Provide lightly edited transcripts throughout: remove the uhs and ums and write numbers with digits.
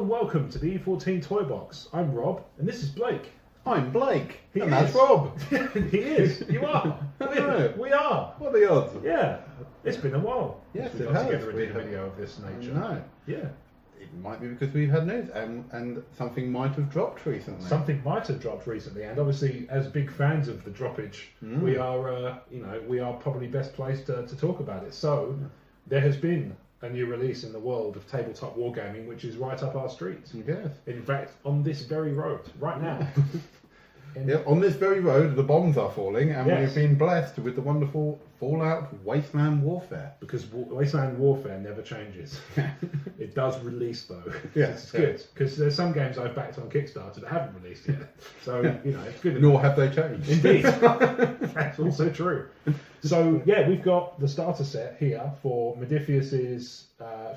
and welcome to the E14 Toybox. I'm Rob, and this is Blake. I'm Blake, and that's Rob. He is. You are. We are. What are the odds? Yeah. It's been a while. Yes, we it got has. together and did a video of this nature. No. Yeah. It might be because we've had news, and something might have dropped recently. Something might have dropped recently, and obviously, as big fans of the droppage, we are, we are probably best placed to talk about it. So, there has been a new release in the world of tabletop wargaming, which is right up our street. Yes. In fact, on this very road, right now. On this very road, the bombs are falling, and Yes. we've been blessed with the wonderful Fallout Wasteland Warfare. Because Wasteland Warfare never changes. It does release though. Yes, It's good. Because there's some games I've backed on Kickstarter that haven't released yet. So, it's good. Nor have they changed. Indeed. That's also true. So, yeah, we've got the starter set here for Modiphius's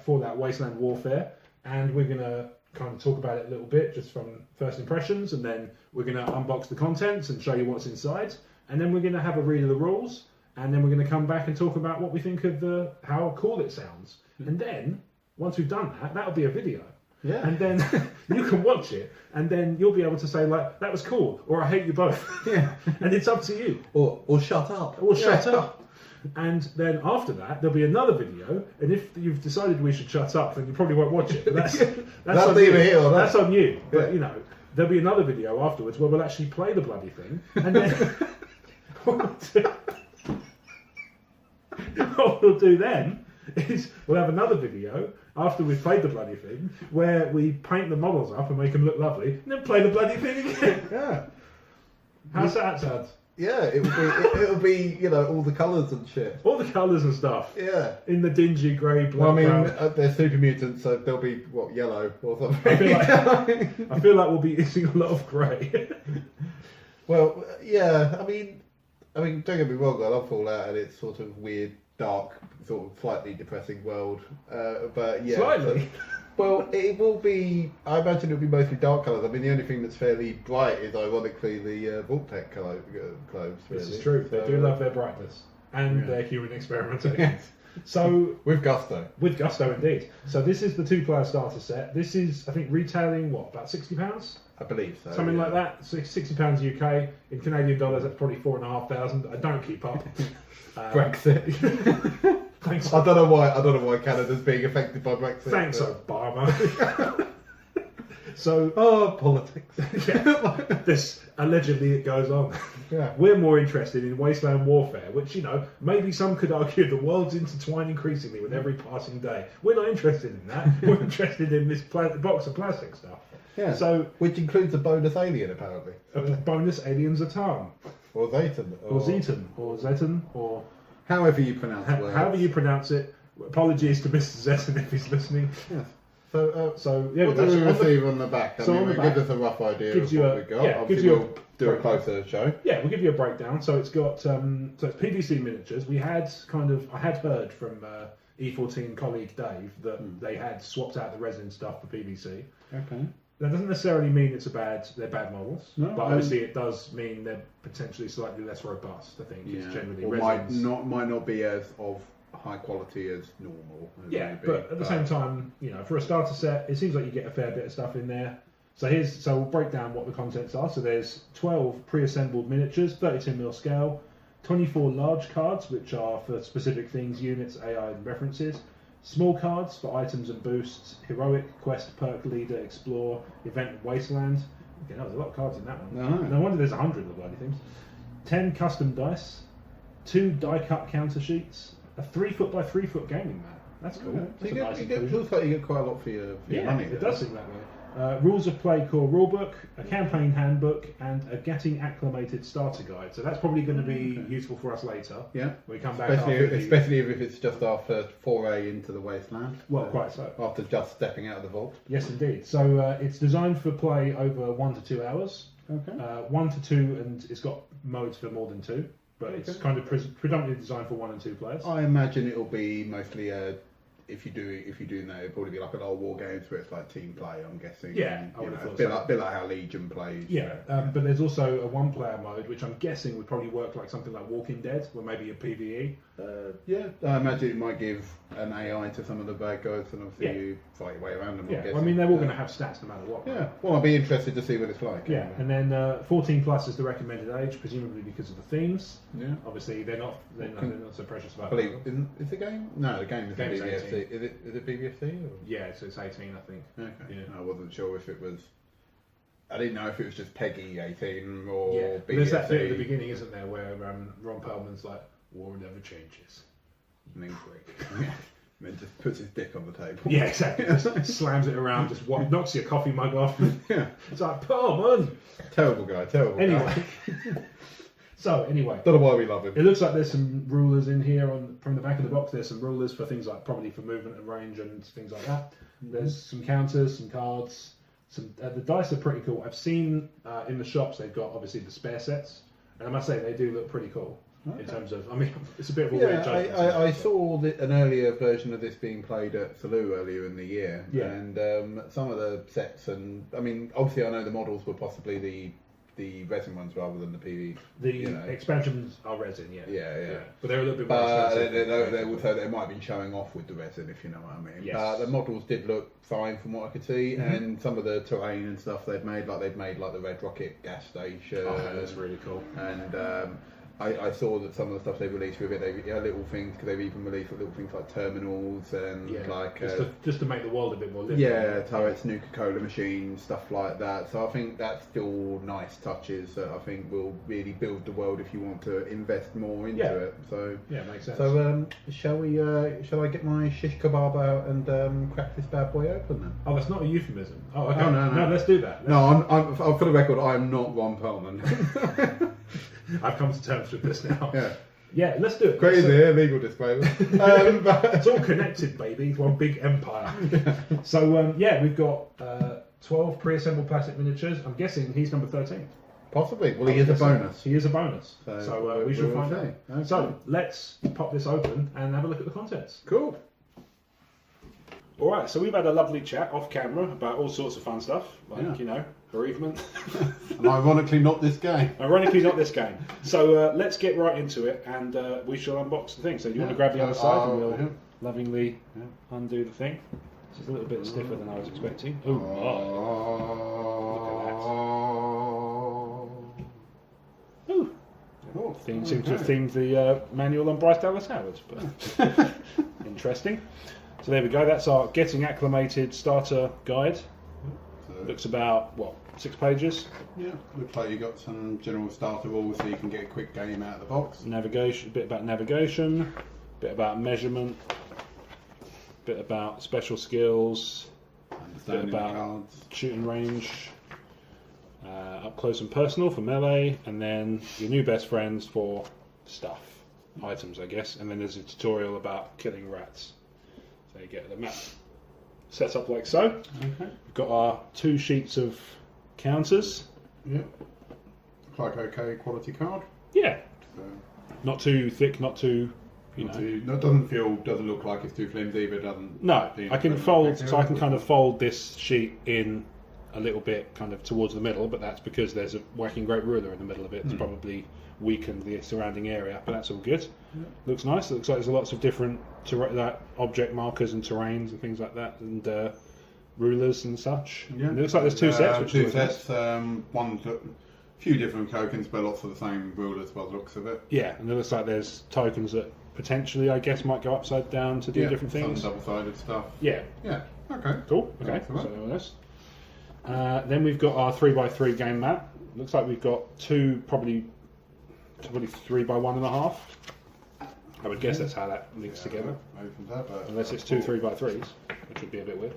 Fallout Wasteland Warfare. And we're going to kind of talk about it a little bit just from first impressions. And then we're going to unbox the contents and show you what's inside. And then we're going to have a read of the rules. And then we're going to come back and talk about what we think of how cool it sounds. And then, once we've done that, that'll be a video. Yeah. And then you can watch it, and then you'll be able to say, like, that was cool, or I hate you both. Yeah. And it's up to you. Or shut up. Or shut up. And then after that, there'll be another video, and if you've decided we should shut up, then you probably won't watch it. But that's on you. That's on you. But, there'll be another video afterwards where we'll actually play the bloody thing, and then... What we'll do then is we'll have another video after we've played the bloody thing where we paint the models up and make them look lovely, and then play the bloody thing again. Yeah. How's that sound? Yeah, it'll be all the colours and shit. All the colours and stuff. Yeah. In the dingy grey, black, Well, I mean, brown. they're super mutants, so they'll be yellow or something. I feel like we'll be using a lot of grey. Well, yeah. I mean, don't get me wrong. I love Fallout, and it's sort of weird, dark, sort of slightly depressing world. But yeah, Slightly. Well, it will be. I imagine it'll be mostly dark colours. I mean, the only thing that's fairly bright is, ironically, the Vault-Tec clothes. This really. is true. They do love their brightness and their human experimentation. So with gusto. With gusto, indeed. So this is the two-player starter set. This is, I think, retailing about £60. I believe so. Something like that. £60 UK. In Canadian dollars, that's probably 4,500. I don't keep up. Brexit. Thanks. I don't know why Canada's being affected by Brexit. Thanks, Obama. So, politics. This allegedly it goes on. Yeah. We're more interested in Wasteland Warfare, which maybe some could argue the world's intertwined increasingly with every passing day. We're not interested in that. We're interested in this box of plastic stuff. Yeah. So, which includes a bonus alien, apparently. A bonus alien Zatan. Or Zayton. Or Zeton. Or Zeton. Or... However you pronounce it. However you pronounce it. Apologies to Mr. Zeton if he's listening. Yes. So yeah, what do we receive on the back? So on the back, give us a rough idea of what we've got. Yeah, obviously we'll do a closer show. Yeah, we'll give you a breakdown. So it's got so it's PVC miniatures. I had heard from E14 colleague Dave that they had swapped out the resin stuff for PVC. Okay. That doesn't necessarily mean they're bad models, no, but obviously it does mean they're potentially slightly less robust. I think it's generally or resins. might not be as of high quality as normal. Yeah, but at the same time, for a starter set, it seems like you get a fair bit of stuff in there. So we'll break down what the contents are. So there's 12 pre-assembled miniatures, 32mm scale, 24 large cards, which are for specific things, units, AI, and references. Small cards for items and boosts, heroic, quest, perk, leader, explore, event, wasteland. Okay, there's a lot of cards in that one. No wonder there's 100 of the bloody things. 10 custom dice, 2 die-cut counter sheets, a 3-foot by 3-foot gaming mat. That's cool. Yeah. That's It looks like you get quite a lot for your money. It does seem that way. Rules of Play core rulebook, a campaign handbook, and a getting acclimated starter guide. So that's probably going to be useful for us later. Yeah. When we come back. Especially if it's just our first foray into the wasteland. Well, quite so. After just stepping out of the vault. Yes, indeed. So it's designed for play over 1 to 2 hours. Okay. 1 to 2, and it's got modes for more than 2. But it's kind of predominantly designed for 1 and 2 players. I imagine it'll be mostly a if you're doing that, it'd probably be like an old war games where it's like team play. I'm guessing. Yeah, and, I would have thought a bit like how Legion plays. Yeah, but there's also a one-player mode, which I'm guessing would probably work like something like Walking Dead, or maybe a PvE. Yeah, I imagine it might give an AI to some of the bad guys, and obviously you fight your way around them. Yeah, I mean they're all going to have stats no matter what. Yeah, well, I'll be interested to see what it's like. Yeah, and then 14 plus is the recommended age, presumably because of the themes. Yeah. Obviously, they're not so precious about. I believe is the game? No, the game is BBFC. Is it BBFC? Or? Yeah, so it's 18, I think. Okay. Yeah. I wasn't sure if it was. I didn't know if it was just Peggy 18 or BBFC. There's that bit at the beginning, isn't there, where Ron Perlman's like, "War never changes." And then, yeah. And then just puts his dick on the table. Yeah, exactly. Just slams it around, just knocks your coffee mug off. Yeah. It's like, Perlman! Terrible guy, Anyway. So, anyway. Don't know why we love him. It looks like there's some rulers in here from the back of the box. There's some rulers for things like probably for movement and range and things like that. There's some counters, some cards. The dice are pretty cool. I've seen in the shops they've got obviously the spare sets. And I must say they do look pretty cool. Okay. In terms of, I mean, it's a bit of a weird judgment. I saw an earlier version of this being played at Salou earlier in the year, and some of the sets, and I mean, obviously I know the models were possibly the resin ones rather than the PV. The expansions are resin, yeah. But they're a little bit more expensive. They might have been showing off with the resin, if you know what I mean. Yes. The models did look fine from what I could see, and some of the terrain and stuff they've made like the Red Rocket gas station. Oh, that's really cool. And I saw that some of the stuff they released with it, they little things, because they've even released little things like terminals and just to make the world a bit more livable. Yeah, turrets, Nuka-Cola machines, stuff like that. So I think that's still nice touches that I think will really build the world if you want to invest more into it. So yeah, makes sense. So shall I get my shish kebab out and crack this bad boy open then? Oh, that's not a euphemism. Oh, okay. Oh, no, let's do that. I'm for the record, I'm not Ron Perlman. I've come to terms with this now. Yeah. Yeah, let's do it. Crazy, legal disclaimer. It's all connected, baby. It's one big empire. So, we've got 12 pre-assembled plastic miniatures. I'm guessing he's number 13. Possibly. Well, he is a bonus. He is a bonus. So we shall find out. Okay. So, let's pop this open and have a look at the contents. Cool. Alright, so we've had a lovely chat off camera about all sorts of fun stuff, like, bereavement. And ironically not this game. Ironically not this game. So let's get right into it and we shall unbox the thing. So do you want to grab the other side and we'll lovingly undo the thing. This is a little bit stiffer than I was expecting. Oh my. Look at that. Ooh. Theme seems to have themed the manual on Bryce Dallas Howard, but interesting. So there we go, that's our Getting Acclimated starter guide. Looks about, 6 pages? Yeah, looks like you got some general starter rules so you can get a quick game out of the box. Navigation, a bit about navigation, a bit about measurement, a bit about special skills, a bit about cards. Shooting range, up close and personal for melee, and then your new best friends for stuff, items I guess, and then there's a tutorial about killing rats. So you get the map set up like so. Okay. We've got our 2 sheets of counters. Yep. Looks like okay quality card. Yeah. Not too thick, not too, No, doesn't look like it's too flimsy, but it doesn't. No, I can fold, so I can kind of fold this sheet in a little bit kind of towards the middle, but that's because there's a whacking great ruler in the middle of it. It's probably weakened the surrounding area, but that's all good. Yeah. Looks nice. It looks like there's lots of different object markers and terrains and things like that, and rulers and such. Yeah. And it looks like there's 2 sets. Which 2 sets. One's a few different tokens, but lots of the same rulers by the looks of it. Yeah, and it looks like there's tokens that potentially, I guess, might go upside down to do different things. Some double-sided stuff. Yeah. Yeah. Okay. Cool. Okay. So there it is. Then we've got our 3x3 game map. Looks like we've got 2 probably 3 by 1.5. I would guess that's how that links together. Unless it's 2 3x3s, which would be a bit weird.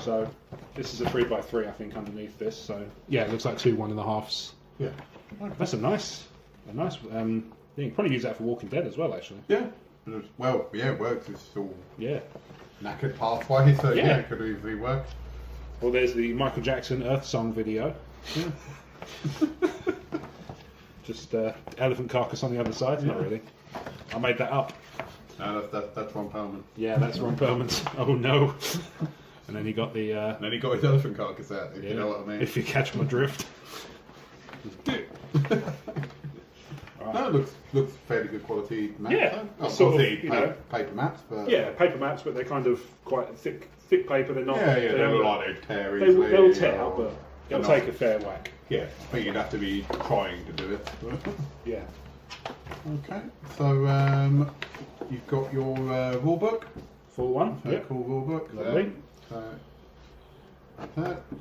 So this is a 3x3, I think, underneath this. So yeah, it looks like 2 1.5s. Yeah, that's a nice. You can probably use that for Walking Dead as well, actually. Yeah. Well, yeah, it works. It's all knackered pathway, so yeah, it could easily work. Well, there's the Michael Jackson Earth Song video. Yeah. Just elephant carcass on the other side. Not really. I made that up. No, that's Ron Perlman. Yeah, that's Ron Perlman's. Oh no. And then he got the... And then he got his elephant carcass out, if you know what I mean. If you catch my drift. No, it looks fairly good quality mats. Yeah, Obviously, paper mats, but... Yeah, paper mats, but they're kind of quite thick paper. They're not... Yeah, they look like they'd tear easily. They'll tear, but they'll take a fair whack. Yeah, but you'd have to be trying to do it. Yeah. Okay, so you've got your rule book. Full one. Cool rule book. Lovely. So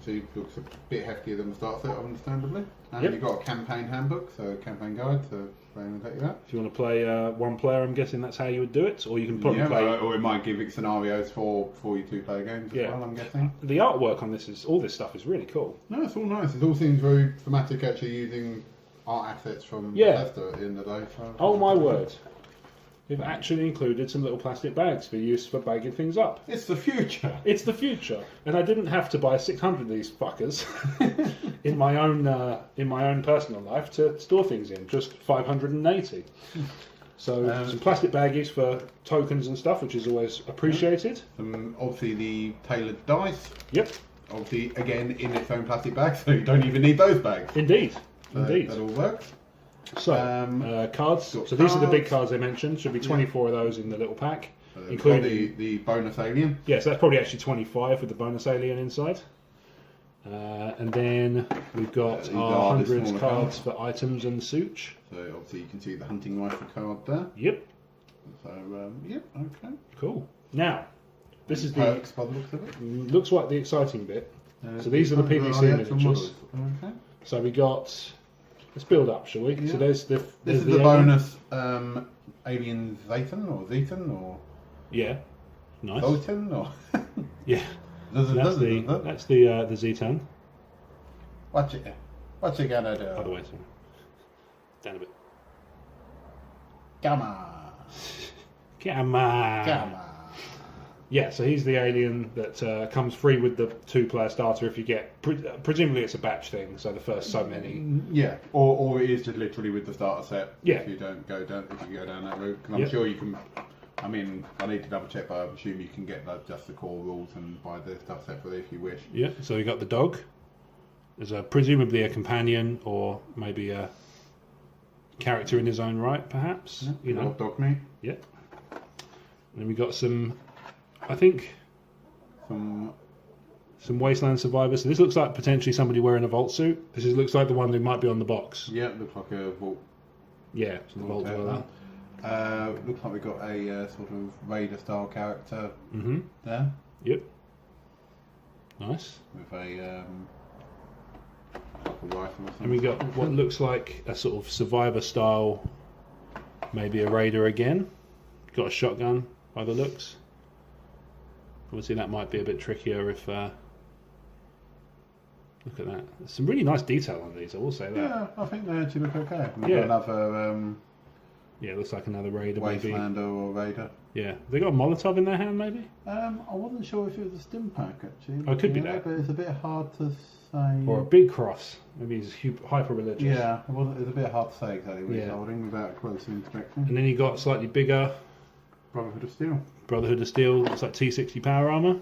it looks a bit heftier than the start set, understandably. And you've got a campaign handbook, so a campaign guide to take that. If you want to play one player, I'm guessing that's how you would do it, or you can probably play. Or it might give it scenarios for you two-player games as well. I'm guessing. The artwork on all this stuff is really cool. No, it's all nice. It all seems very thematic, actually, using art assets from Bethesda at the end of the day. So oh my word! We've actually included some little plastic bags for use for bagging things up. It's the future. It's the future, and I didn't have to buy 600 of these fuckers in my own personal life to store things in. Just 580. So some plastic baggies for tokens and stuff, which is always appreciated. Obviously the tailored dice. Yep. Obviously, again in its own plastic bag, so you don't even need those bags. Indeed. So Indeed. That all works. So, cards. So these are the big cards I mentioned. Should be 24 of those in the little pack, including the bonus alien. Yeah, so that's probably actually 25 with the bonus alien inside. And then we've got our 100 cards for items and such. So obviously you can see the hunting rifle card there. Yep. So okay. Cool. Now, this is perks by the looks of it. Looks like the exciting bit. So these are the PVC miniatures. Okay. So we got. Let's build up, shall we? Yeah. So there's this is the bonus alien Zayton or yeah, nice. Zoltan or yeah. That's the Z10. What's it gonna do? By the way, sorry. Down a bit. Gamma. Yeah, so he's the alien that comes free with the two-player starter if you get... presumably it's a batch thing, so the first so many... Yeah, or it is just literally with the starter set. Yeah. If you go down that route. Because I'm sure you can... I mean, I need to double check, but I assume you can get just the core rules and buy the stuff separately if you wish. Yeah, so we got the dog. There's presumably a companion or maybe a character in his own right, perhaps. Yeah, dog meat. Yeah. And then we got some... I think some Wasteland survivors. So this looks like potentially somebody wearing a vault suit. Looks like the one who might be on the box. Yeah, it looks like a vault. Yeah, some vault like that. Looks like we've got a sort of Raider style character there. Yep. Nice. With a rifle or something. And we got what looks like a sort of survivor style, maybe a Raider again. Got a shotgun by the looks. Obviously that might be a bit trickier if... look at that. There's some really nice detail on these, I will say that. Yeah, I think they actually look okay. We've got another... yeah, it looks like another Raider Wastelander or Raider. Yeah. They got a Molotov in their hand, maybe? I wasn't sure if it was a stim pack, actually. Oh, it could be that. But it's a bit hard to say... Or a big cross. Maybe he's hyper-religious. Yeah, it's a bit hard to say exactly what he's holding without close inspection. And then you got slightly bigger... Brotherhood of Steel. Brotherhood of Steel, looks like T60 power armor.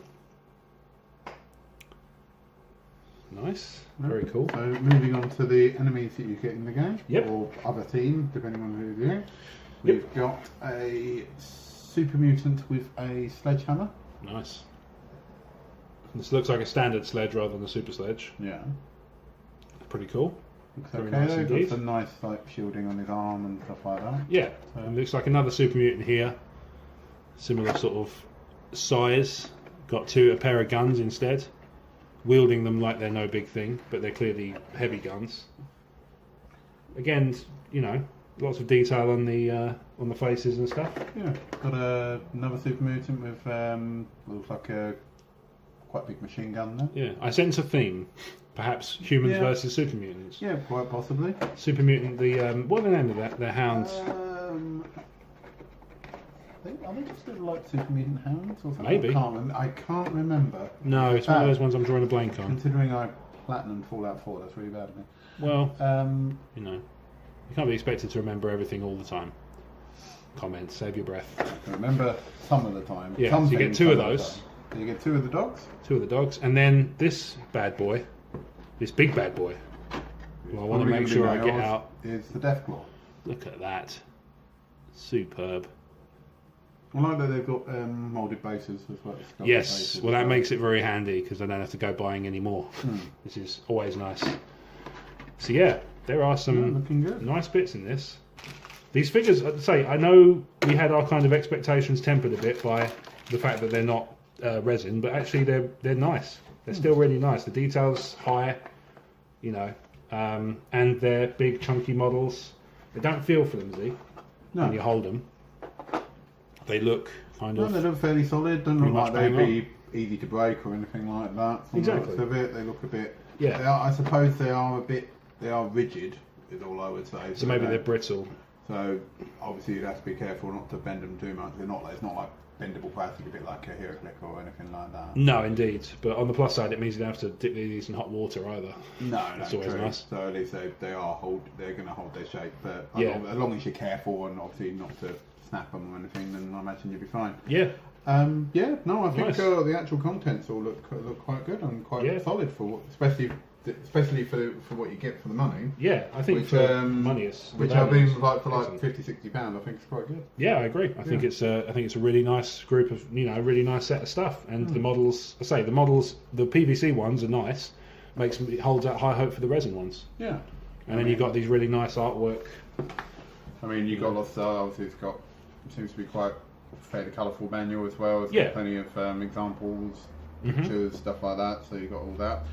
Nice, very cool. So moving on to the enemies that you get in the game, yep. Or other team, depending on who you're doing. We've got a super mutant with a sledgehammer. Nice. This looks like a standard sledge rather than a super sledge. Yeah. Pretty cool. Looks very okay. Nice Got indeed. some nice like shielding on his arm and stuff like that. Yeah. And looks like another super mutant here. Similar sort of size. Got a pair of guns instead. Wielding them like they're no big thing, but they're clearly heavy guns. Again, lots of detail on the faces and stuff. Yeah, got another super mutant with looks like a quite big machine gun there. Yeah, I sense a theme. Perhaps humans versus super mutants. Yeah, quite possibly. Super mutant. What are the name of that? They're hounds. I think it's sort of like Super Mutant Hounds or something. Maybe. I can't remember. No, it's one of those ones I'm drawing a blank on. Considering I platinumed Fallout 4, that's really bad of me. Well, you can't be expected to remember everything all the time. comment. Save your breath. Remember, some of the time. Yeah, so you get two of those. You get two of the dogs. Two of the dogs, and then this bad boy, this big bad boy. Well, I want to make sure I get out. Is the Deathclaw. Look at that, superb. I like that they've got moulded bases as well. Yes, well that makes it very handy because I don't have to go buying any more, which is always nice. So yeah, there are some nice bits in this. These figures, I'd say, I know we had our kind of expectations tempered a bit by the fact that they're not resin, but actually they're nice. They're still really nice. The detail's high, you know, and they're big chunky models. They don't feel flimsy when you hold them. They look kind of... they look fairly solid. Don't look like they'd be easy to break or anything like that. From exactly. The looks of it, they look a bit... Yeah. I suppose they are rigid, is all I would say. So maybe they're brittle. So obviously you'd have to be careful not to bend them too much. It's not like bendable plastic, a bit like a HeroClick or anything like that. No, indeed. But on the plus side, it means you don't have to dip these in hot water either. No, that's always nice. So at least they're going to hold their shape. But as long as you're careful and obviously not to snap them or anything, then I imagine you'll be fine. Yeah. I think the actual contents all look quite good and quite solid for especially for what you get for the money. Yeah, I think for money is... Which I've been like for like £50, £60, I think it's quite good. Yeah, I agree. I think it's a really nice group of, a really nice set of stuff. And the models, the PVC ones are nice. It holds out high hope for the resin ones. Yeah. And then you've got these really nice artwork. I mean, you've got lots of, obviously seems to be quite fairly colourful manual as well. It's got plenty of examples, pictures, stuff like that. So you've got all that.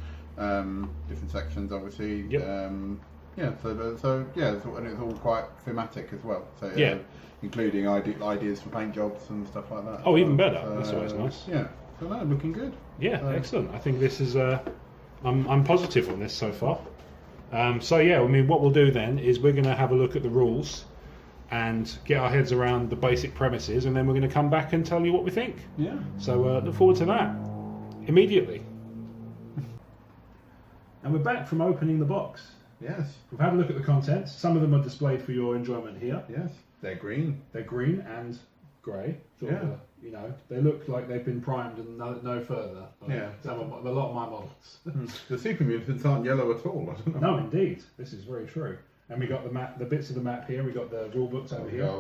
Different sections, obviously. Yep. And it's all quite thematic as well. So including ideas for paint jobs and stuff like that. Oh, even better. That's always nice. Yeah. So no, looking good. Yeah, excellent. I think this is. I'm positive on this so far. I mean, what we'll do then is we're going to have a look at the rules and get our heads around the basic premises, and then we're going to come back and tell you what we think. Yeah. So look forward to that immediately. And we're back from opening the box. Yes. We've had a look at the contents. Some of them are displayed for your enjoyment here. Yes. They're green. They're green and grey. They look like they've been primed and no further. A lot of my models. The super mutants aren't yellow at all. I don't know. No, indeed. This is very true. And we got the map, the bits of the map here. We got the rule books over here.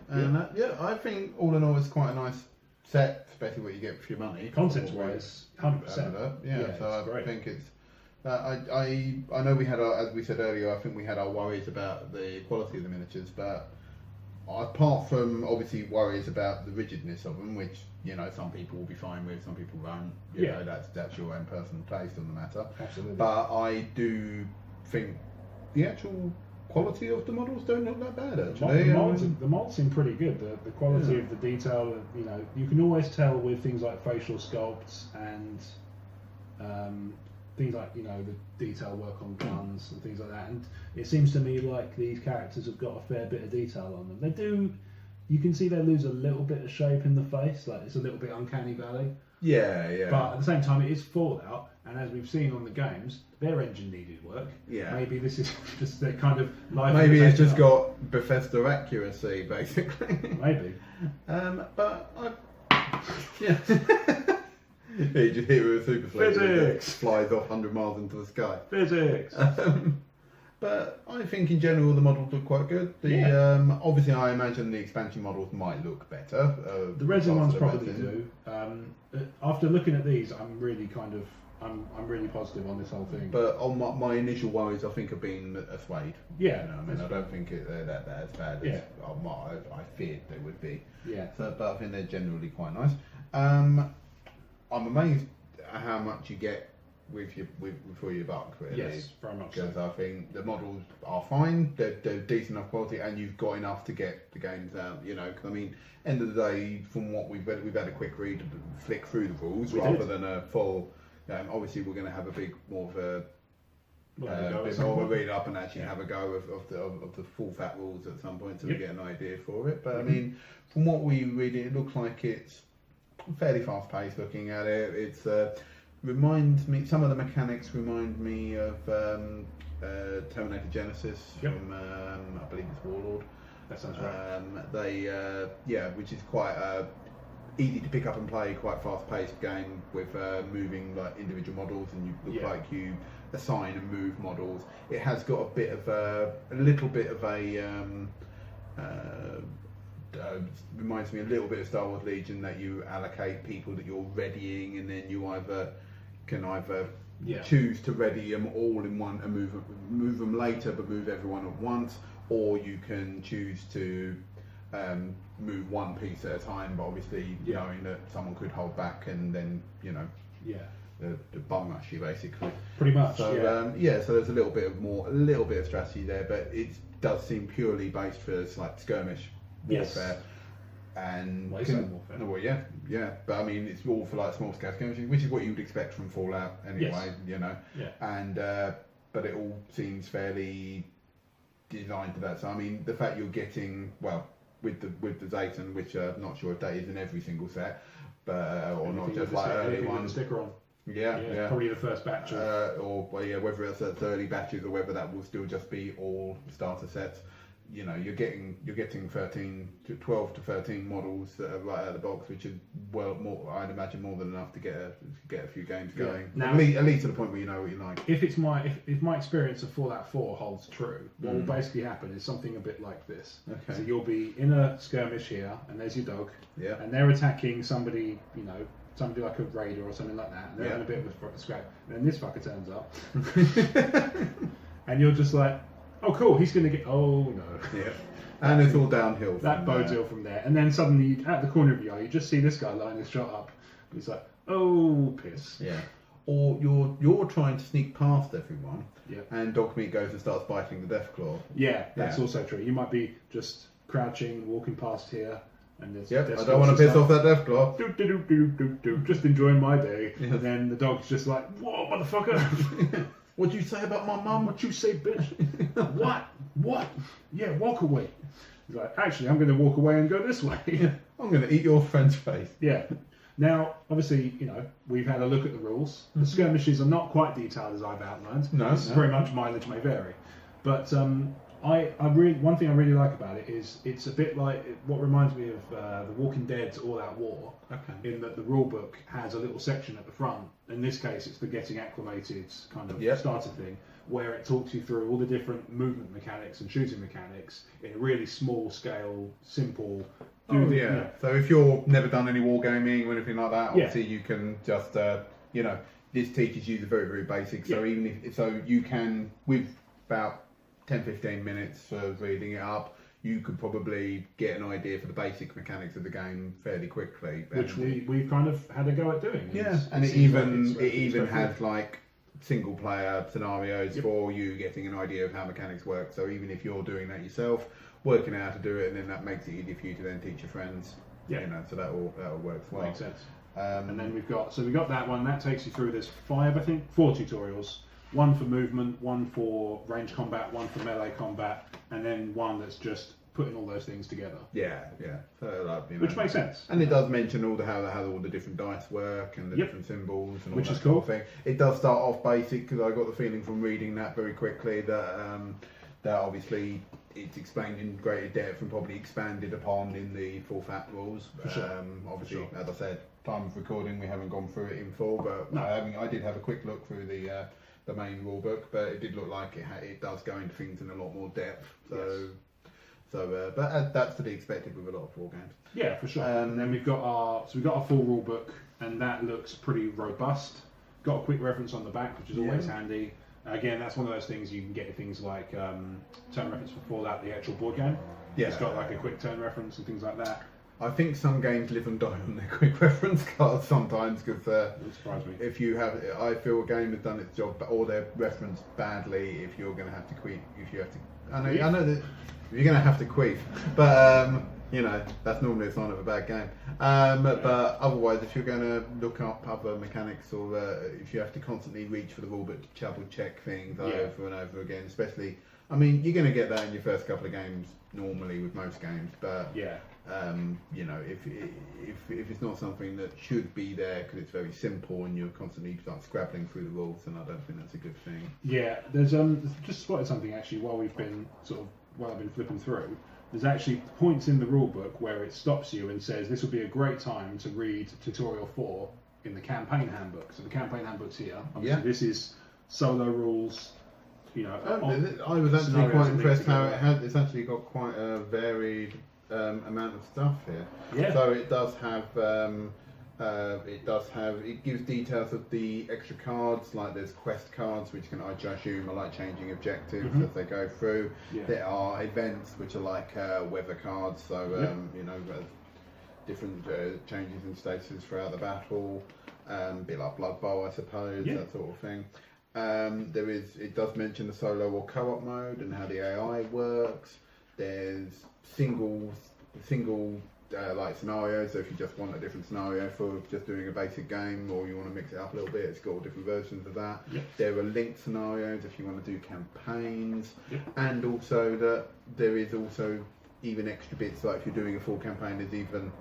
And I think all in all, it's quite a nice set, especially what you get for your money. Contents-wise, 100%. I think it's. I know we had as we said earlier, I think we had our worries about the quality of the miniatures, but apart from obviously worries about the rigidness of them, which some people will be fine with, some people won't. You know, that's your own personal taste on the matter. Absolutely. But I do think the actual quality of the models don't look that bad actually. The molds seem pretty good. The quality of the detail, you can always tell with things like facial sculpts and things like the detail work on guns and things like that. And it seems to me like these characters have got a fair bit of detail on them. They do. You can see they lose a little bit of shape in the face, like it's a little bit uncanny valley. Yeah. But at the same time, it is Fallout, and as we've seen on the games, their engine needed work. Yeah. Maybe this is just their kind of life. Maybe it's just got Bethesda accuracy, basically. Maybe. But yeah. You just hit it with a super flamer. Physics! Flies off 100 miles into the sky. Physics! But I think in general the models look quite good. Obviously I imagine the expansion models might look better. The resin ones probably do. After looking at these, I'm really I'm really positive on this whole thing. But on my initial worries, I think have been assuaged. Yeah. I don't think they're that as bad as I feared they would be. Yeah. But I think they're generally quite nice. I'm amazed at how much you get for your buck, really. Yes, very much. Because I think the models are fine, they're decent enough quality, and you've got enough to get the games out. Cause I mean, end of the day, from what we've had a quick flick through the rules rather than a full. Obviously, we're going to have a bit more of a read up and actually have a go of the full fat rules at some point, so we get an idea for it. But I mean, from what we read, it looks like it's fairly fast paced. Looking at it, it's reminds me. Some of the mechanics remind me of Terminator Genesis from I believe it's Warlord. that sounds right. Which is quite easy to pick up and play, quite fast-paced game with moving like individual models, and you look like you assign and move models. It has got a little bit of a reminds me a little bit of Star Wars Legion, that you allocate people that you're readying, and then you can choose to ready them all in one and move them later, but move everyone at once, or you can choose to move one piece at a time, but obviously knowing that someone could hold back and then the bum rush you basically. Pretty much. So so there's a little bit of strategy there, but it does seem purely based for like skirmish warfare. And Wasteland Warfare. But I mean, it's all for like small scale skirmishing, which is what you would expect from Fallout anyway. And but it all seems fairly designed to that. So I mean, the fact you're getting with the Zayton, which I'm not sure if that is in every single set, but or not just like early ones. Sticker on. Yeah. Probably the first batch. Whether it's early batches or whether that will still just be all starter sets. You know, you're getting 12 to 13 models that are right out of the box, which is more. I'd imagine more than enough to get a few games going. Now, at least to the point where you know what you like. If my experience of Fallout 4 holds true, what will basically happen is something a bit like this. Okay. So you'll be in a skirmish here, and there's your dog. Yeah. And they're attacking somebody, somebody like a raider or something like that. And they're in a bit of a scrap. And then this fucker turns up, and you're just like, oh cool, he's going to get... Oh no. Yeah. And it's all downhill. That bodes ill from there. And then suddenly, at the corner of your eye, you just see this guy lining his shot up. He's like, oh, piss. Yeah. Or you're trying to sneak past everyone, yeah, and Dogmeat goes and starts biting the Deathclaw. Yeah, that's also true. You might be just crouching, walking past here, and there's... Yep, I don't want to piss off that Deathclaw. Just enjoying my day. Yeah. And then the dog's just like, whoa, motherfucker! What'd you say about my mum? What you say, bitch? What? Yeah, walk away. He's like, actually, I'm going to walk away and go this way. Yeah, I'm going to eat your friend's face. Yeah. Now, obviously, we've had a look at the rules. The skirmishes are not quite detailed as I've outlined. No. This is very much mileage may vary. But one thing I really like about it is it's a bit like what reminds me of The Walking Dead's All Out War. Okay. In that the rule book has a little section at the front. In this case, it's the getting acclimated kind of starter thing, where it talks you through all the different movement mechanics and shooting mechanics in a really small scale, simple. So if you've never done any wargaming or anything like that, obviously you can just this teaches you the very, very basics. So even if you can, with about 10-15 minutes for reading it up, you could probably get an idea for the basic mechanics of the game fairly quickly. Which we've kind of had a go at doing. Yeah, and it even has like single player scenarios for you getting an idea of how mechanics work. So even if you're doing that yourself, working out how to do it, and then that makes it easy for you to then teach your friends. Yeah. So that all works well. Makes sense. And then we've got that one that takes you through. There's 4 tutorials. One for movement, one for range combat, one for melee combat, and then one that's just putting all those things together. Yeah. So, which makes sense. And it does mention how all the different dice work and the different symbols and all which that is cool. Sort of thing. It does start off basic, because I got the feeling from reading that very quickly that obviously it's explained in greater depth and probably expanded upon in the full fat rules. For sure. Obviously, as I said, time of recording, we haven't gone through it in full, but I did have a quick look through the main rule book, but it did look like it does go into things in a lot more depth. But that's to be expected with a lot of war games. Yeah, for sure. And then we've got our full rule book, and that looks pretty robust. Got a quick reference on the back, which is always handy. Again, that's one of those things you can get things like turn reference for Fallout, the actual board game. Yeah, it's got like a quick turn reference and things like that. I think some games live and die on their quick reference cards sometimes, because if you have, I feel a game has done its job, or they're referenced badly. If you're going to have to queef, I know that you're going to have to queef, but that's normally a sign of a bad game. But otherwise, if you're going to look up other mechanics, or if you have to constantly reach for the rulebook to double check things over and over again, especially, you're going to get that in your first couple of games normally with most games, but if it's not something that should be there because it's very simple and you're constantly scrabbling through the rules, then I don't think that's a good thing. Yeah, there's just spotted something actually while I've been flipping through. there's actually points in the rulebook where it stops you and says this would be a great time to read tutorial 4 in the campaign handbook. So the campaign handbook's here. Obviously, this is solo rules. You know, I was actually quite impressed how it's actually got quite a varied amount of stuff here. Yeah. So it does have. It gives details of the extra cards, like there's quest cards which can, I assume, are like changing objectives as they go through. Yeah. There are events which are like weather cards, so you know, different changes in status throughout the battle, a bit like Blood Bowl, I suppose, that sort of thing. It does mention the solo or co-op mode and how the AI works. There's single like scenarios, so if you just want a different scenario for just doing a basic game, or you want to mix it up a little bit, it's got all different versions of that. There are linked scenarios if you want to do campaigns, and also that there is also even extra bits, like if you're doing a full campaign, there's even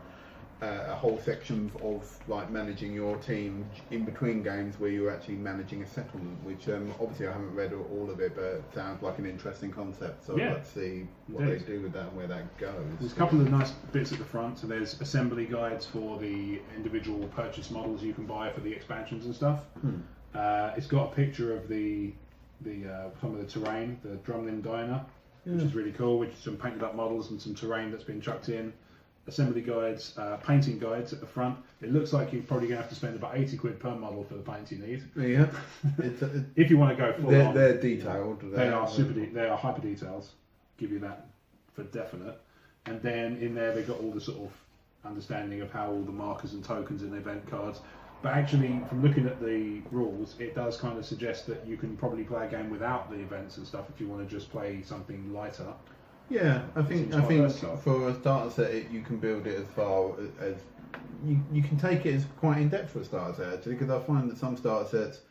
a whole section of like managing your team in between games where you're actually managing a settlement, which obviously I haven't read all of it, but it sounds like an interesting concept, so let's see what they do with that and where that goes. There's a couple of nice bits at the front, so there's assembly guides for the individual purchase models you can buy for the expansions and stuff. It's got a picture of the some of the terrain, the Drumlin Diner, which is really cool, with some painted up models and some terrain that's been chucked in. Assembly guides, painting guides at the front. It looks like you're probably going to have to spend about 80 quid per model for the paint you need. Yeah. If you want to go full on. They're detailed. They are hyper details. Give you that for definite. And then in there they've got all the sort of understanding of how all the markers and tokens and event cards. But actually, from looking at the rules, it does kind of suggest that you can probably play a game without the events and stuff if you want to just play something lighter. Yeah, I think for a starter set, you can build it as far as you can take it as quite in depth for a starter set, actually, because I find that some starter sets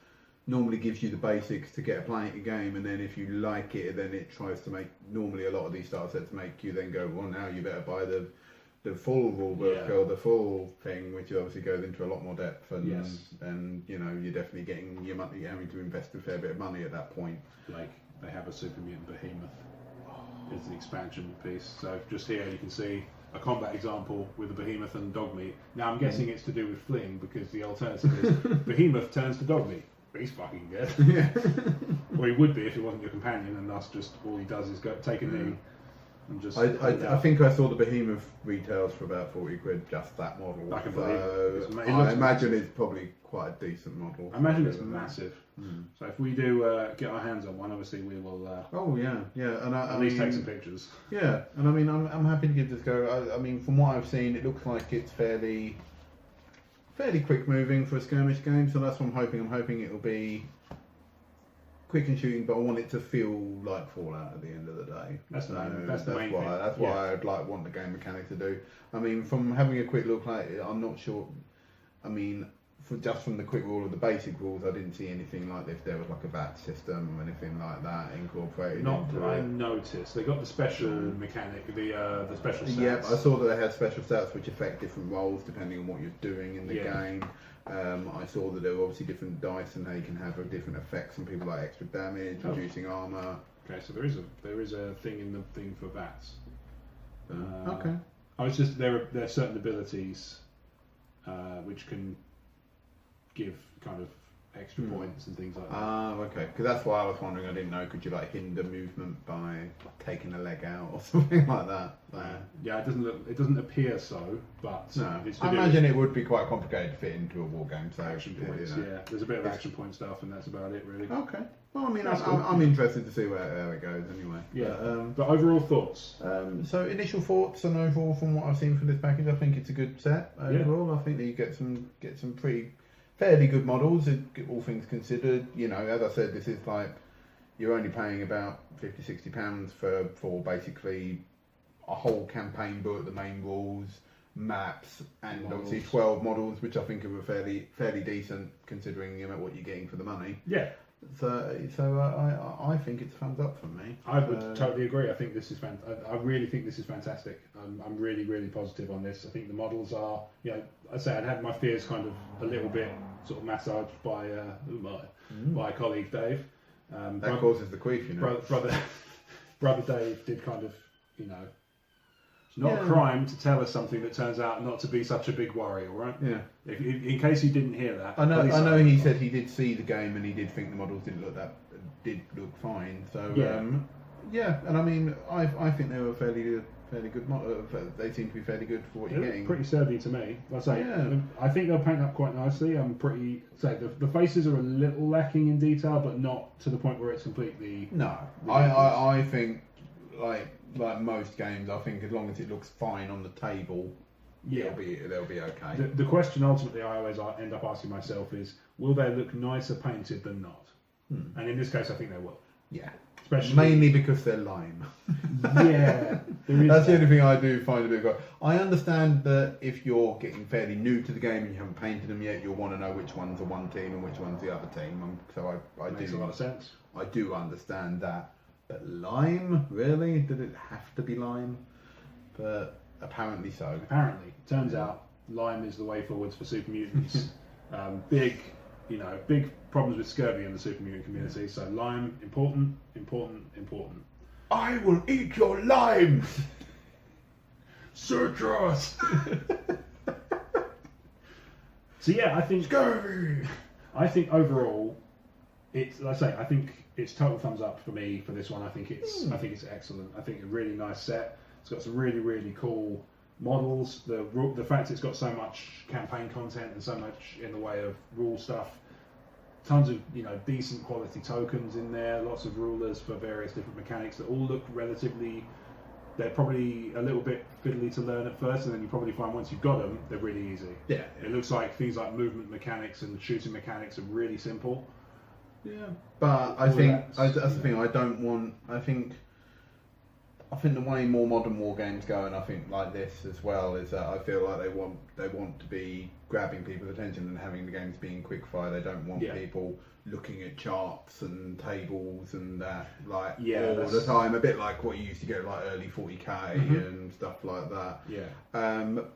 normally gives you the basics to get playing a game, and then if you like it, then it tries to make, normally a lot of these starter sets make you then go, well, now you better buy the full rulebook or the full thing, which obviously goes into a lot more depth, and you know, you're definitely getting your money, you're having to invest a fair bit of money at that point. Like they have a Super Mutant Behemoth. Is the expansion piece. So just here you can see a combat example with a behemoth and dog meat. Now I'm guessing it's to do with fling, because the alternative is behemoth turns to dog meat. But he's fucking dead. Well, he would be if he wasn't your companion, and that's just all he does is go take a knee and just. I think I saw the behemoth retails for about 40 quid, just that model. I can believe it. I imagine it's probably quite a decent model. I imagine it's massive. So if we do get our hands on one, obviously we will. And at least take some pictures. Yeah, and I mean, I'm happy to give this a go. I mean, from what I've seen, it looks like it's fairly quick moving for a skirmish game. So that's what I'm hoping. I'm hoping it'll be quick and shooting, but I want it to feel like Fallout at the end of the day. That's the main thing. That's why I'd want the game mechanic to do. I mean, from having a quick look at it, I'm not sure. I mean, just from the quick rule of the basic rules, I didn't see anything like if there was like a VAT system or anything like that incorporated. Not that I noticed. They got the special mechanic, the special stats. Yeah, I saw that they had special stats which affect different roles depending on what you're doing in the game. I saw that there were obviously different dice and how you can have different effects on people, like extra damage, reducing armour. Okay, so there is a thing in the thing for VATs. Okay. I was just there are certain abilities which can give kind of extra points and things like that. Okay. Because that's why I was wondering. I didn't know. Could you like hinder movement by taking a leg out or something like that? Yeah, it doesn't appear so, but no. It's I imagine it would be quite complicated to fit into a war game. So action points. You know, yeah, there's a bit of action point stuff, and that's about it, really. Okay. Well, I mean, I'm interested to see how it goes anyway. Yeah. But overall thoughts. So initial thoughts and overall, from what I've seen from this package, I think it's a good set. Overall, I think that you get some pretty fairly good models, all things considered. You know, as I said, this is like you're only paying about £50-60 for basically a whole campaign book, the main rules, maps, and obviously 12 models, which I think are fairly decent considering what you're getting for the money. Yeah. So I think it's thumbs up from me. I would totally agree. I think this is I really think this is fantastic. I'm really, really positive on this. I think the models are, you know, I say I'd had my fears kind of a little bit sort of massaged by my colleague Dave. That causes the queef, you know. Brother Dave did kind of, you know, It's not a crime to tell us something that turns out not to be such a big worry, all right? Yeah. In case you didn't hear that. I know. He said he did see the game and he did think the models did look fine. So yeah, and I mean, I think they were fairly good. They seem to be fairly good for what you're getting. Pretty sturdy to me. I say, I think they'll paint up quite nicely. I'm pretty say the faces are a little lacking in detail, but not to the point where it's completely. No, I think like most games, I think as long as it looks fine on the table, they'll be okay. The question ultimately I always end up asking myself is, will they look nicer painted than not? And in this case, I think they will. Yeah. Especially mainly because they're lime. Yeah, that's the only thing I do find a bit of. I understand that if you're getting fairly new to the game and you haven't painted them yet, you'll want to know which one's the one team and which one's the other team. So I makes a lot of sense. I do understand that. But lime, really? Did it have to be lime? But apparently so. Apparently, turns out lime is the way forwards for super mutants. Big problems with scurvy in the super mutant community. So lime, important. I will eat your limes! Citrus! So yeah, I think scurvy! I think overall, I think it's total thumbs up for me for this one. I think it's excellent. I think a really nice set. It's got some really, really cool models. The fact it's got so much campaign content and so much in the way of rule stuff. Tons of decent quality tokens in there, lots of rulers for various different mechanics that all look relatively. They're probably a little bit fiddly to learn at first, and then you probably find once you've got them, they're really easy. Yeah. It looks like things like movement mechanics and shooting mechanics are really simple. Yeah, but I think that's the thing. I think the way more modern war games go, and I think like this as well, is that I feel like they want to be grabbing people's attention and having the games being quickfire. They don't want people looking at charts and tables and that all the time. A bit like what you used to get like early 40k and stuff like that. Yeah.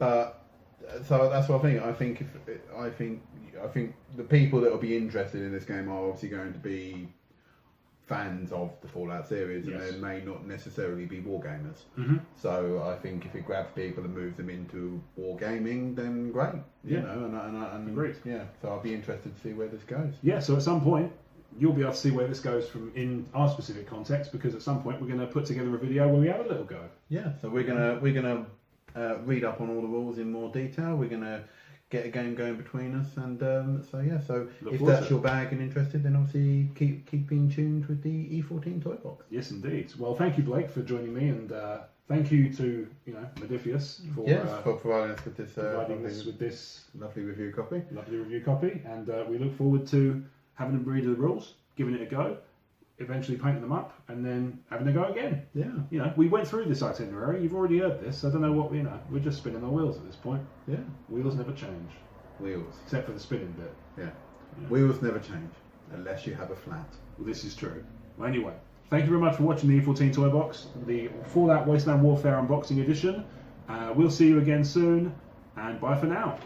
But so that's what I think. I think the people that will be interested in this game are obviously going to be fans of the Fallout series, and they may not necessarily be wargamers. So I think if it grabs people and moves them into wargaming, then great. You know, and agreed. Yeah, so I'll be interested to see where this goes. Yeah, so at some point you'll be able to see where this goes from in our specific context, because at some point we're going to put together a video where we have a little go. Yeah, so we're gonna read up on all the rules in more detail. We're gonna get a game going between us, and so if that's your bag and interested, then obviously keep being tuned with the E14 Toybox. Yes, indeed. Well, thank you, Blake, for joining me, and thank you to Modiphius for providing us with this lovely review copy. And we look forward to having a read of the rules, giving it a go, eventually painting them up, and then having a go again. Yeah. We went through this itinerary. You've already heard this. I don't know what we're just spinning our wheels at this point. Yeah. Wheels never change. Wheels. Except for the spinning bit. Yeah. Wheels never change unless you have a flat. Well, this is true. Well, anyway, thank you very much for watching the E14 Toybox, the Fallout Wasteland Warfare unboxing edition. We'll see you again soon, and bye for now.